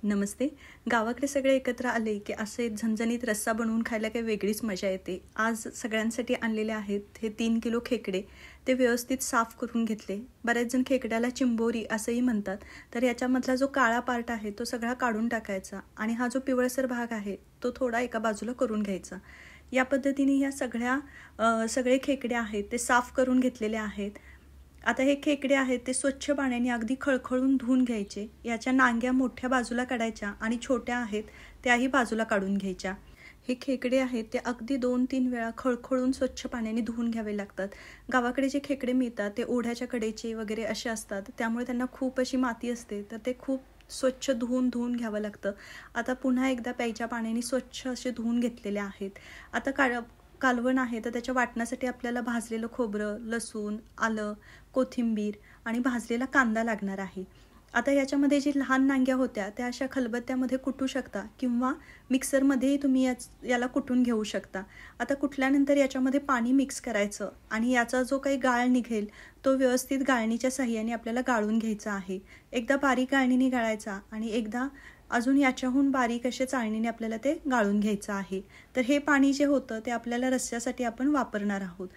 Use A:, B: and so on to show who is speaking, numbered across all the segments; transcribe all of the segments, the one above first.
A: नमस्ते. गावाकडे सगळे एकत्र आले की असे झणझणीत रस्सा बनवून खायला काही वेगळीच मजा येते. आज सगळ्यांसाठी आणलेले आहेत हे 3 किलो खेकडे. ते व्यवस्थित साफ करून घेतले. बरेच जण खेकड्याला चिंबोरी असंही म्हणतात. तर याच्यामधला जो काळा पार्ट आहे तो सगळा काढून टाकायचा आणि हा जो पिवळसर भाग आहे तो थोडा एका बाजूला करून घ्यायचा. या पद्धतीने ह्या सगळे खेकडे आहेत ते साफ करून घेतलेले आहेत. आता हे खेकडे आहेत ते स्वच्छ पाण्याने अगदी खळखळून धुवून घ्यायचे. याच्या नांग्या मोठ्या बाजूला काढायच्या आणि छोट्या आहेत त्याही बाजूला काढून घ्यायच्या. हे खेकडे आहेत ते अगदी 2-3 वेळा खळखळून स्वच्छ पाण्याने धुवून घ्यावे लागतात. गावाकडे जे खेकडे मिळतात ते ओढ्याच्या कडेचे वगैरे असे असतात, त्यामुळे त्यांना खूप अशी माती असते, तर ते खूप स्वच्छ धुवून घ्यावं लागतं. आता पुन्हा एकदा प्यायच्या पाण्याने स्वच्छ असे धुवून घेतलेले आहेत. आता कालवण आहे तर त्याच्या वाटण्यासाठी आपल्याला भाजलेलं खोबरं, लसूण, आलं, कोथिंबीर आणि भाजलेला कांदा लागणार आहे. आता याच्यामध्ये जी लहान नांग्या होत्या त्या अशा खलबत्त्यामध्ये कुटू शकता किंवा मिक्सरमध्येही तुम्ही याला कुटून घेऊ शकता. आता कुटल्यानंतर याच्यामध्ये पाणी मिक्स करायचं आणि याचा जो काही गाळ निघेल तो व्यवस्थित गाळणीच्या साहाय्याने आपल्याला गाळून घ्यायचा आहे. एकदा बारीक गाळणीने गाळायचा आणि एकदा अजून याच्याहून बारीक अशा चाळणीने आपल्याला ते गाळून घ्यायचं आहे. तर हे पाणी जे होतं ते आपल्याला रस्स्यासाठी आपण वापरणार आहोत.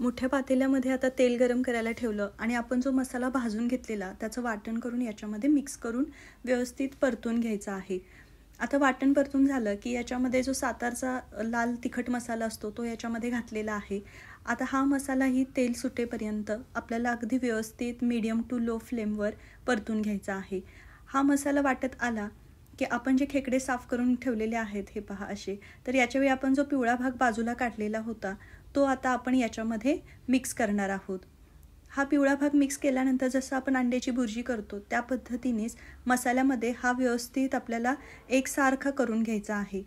A: मोठ्या पातेल्यामध्ये आता तेल गरम करायला ठेवलं आणि आपण जो मसाला भाजून घेतलेला त्याचं वाटण करून याच्यामध्ये मिक्स करून व्यवस्थित परतून घ्यायचं आहे. आता वाटण परतून झालं की याच्यामध्ये जो सातारचा लाल तिखट मसाला असतो तो याच्यामध्ये घातलेला आहे. आता हा मसालाही तेल सुटेपर्यंत आपल्याला अगदी व्यवस्थित मीडियम टू लो फ्लेमवर परतून घ्यायचा आहे. हा मसाला वाटत आला की आपण जे खेकडे साफ करून ठेवलेले आहेत हे पहा असे, तर याच्यावेळी आपण जो पिवळा भाग बाजूला काढलेला होता तो आता आपण याच्यामध्ये मिक्स करणार आहोत. हा पिवळा भाग मिक्स केल्यानंतर जसं आपण अंड्याची भुर्जी करतो त्या पद्धतीनेच मसाल्यामध्ये हा व्यवस्थित आपल्याला एकसारखा करून घ्यायचा आहे.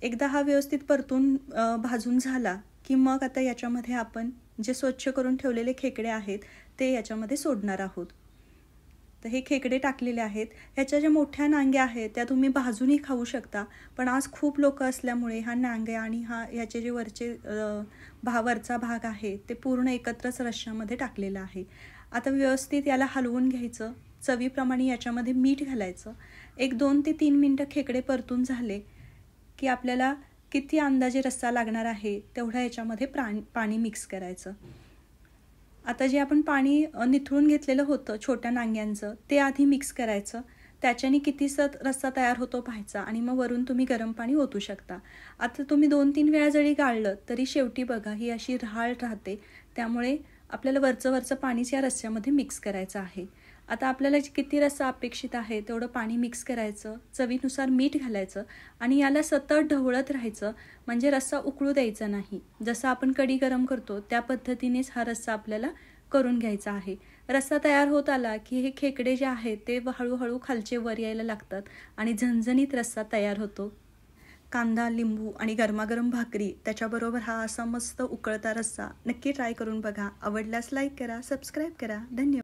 A: एकदा हा व्यवस्थित परतून भाजून झाला की मग आता याच्यामध्ये आपण जे स्वच्छ करून ठेवलेले खेकडे आहेत ते याच्यामध्ये सोडणार आहोत. तर हे खेकडे टाकलेले आहेत. ह्याच्या ज्या मोठ्या नांग्या आहेत त्या तुम्ही भाजूनही खाऊ शकता, पण आज खूप लोक असल्यामुळे हा नांग्या आणि ह्याचे जे वरचा भाग आहे ते पूर्ण एकत्रच रश्श्यामध्ये टाकलेला आहे. आता व्यवस्थित याला हलवून घ्यायचं. चवीप्रमाणे याच्यामध्ये मीठ घालायचं. 1-2 ते 3 मिनटं खेकडे परतून झाले की आपल्याला किती अंदाजे रस्सा लागणार आहे तेवढा याच्यामध्ये पाणी मिक्स करायचं. आता जे आपण पाणी निथळून घेतलेलं होतं छोट्या नांग्यांचं ते आधी मिक्स करायचं. त्याच्याने कितीसा रस्सा तयार होतो पाहायचा आणि मग वरून तुम्ही गरम पाणी ओतू शकता. आता तुम्ही 2-3 वेळा जरी गाळलं तरी शेवटी बघा ही अशी रहाळ राहते, त्यामुळे आपल्याला वरचं पाणीच या रस्स्यामध्ये मिक्स करायचं आहे. आता आपल्याला किती रस्सा अपेक्षित आहे तेवढं पाणी मिक्स करायचं, चवीनुसार मीठ घालायचं आणि याला सतत ढवळत राहायचं, म्हणजे रस्सा उकळू द्यायचा नाही. जसं आपण कढी गरम करतो त्या पद्धतीनेच हा रस्सा आपल्याला करून घ्यायचा आहे. रस्सा तयार होत आला की हे खेकडे जे आहेत ते हळूहळू खालचे वर यायला लागतात आणि झणझणीत रस्सा तयार होतो. कांदा, लिंबू आणि गरमागरम भाकरी त्याच्याबरोबर हा असा मस्त उकळता रस्सा नक्की ट्राय करून बघा. आवडल्यास लाईक करा, सबस्क्राईब करा. धन्यवाद.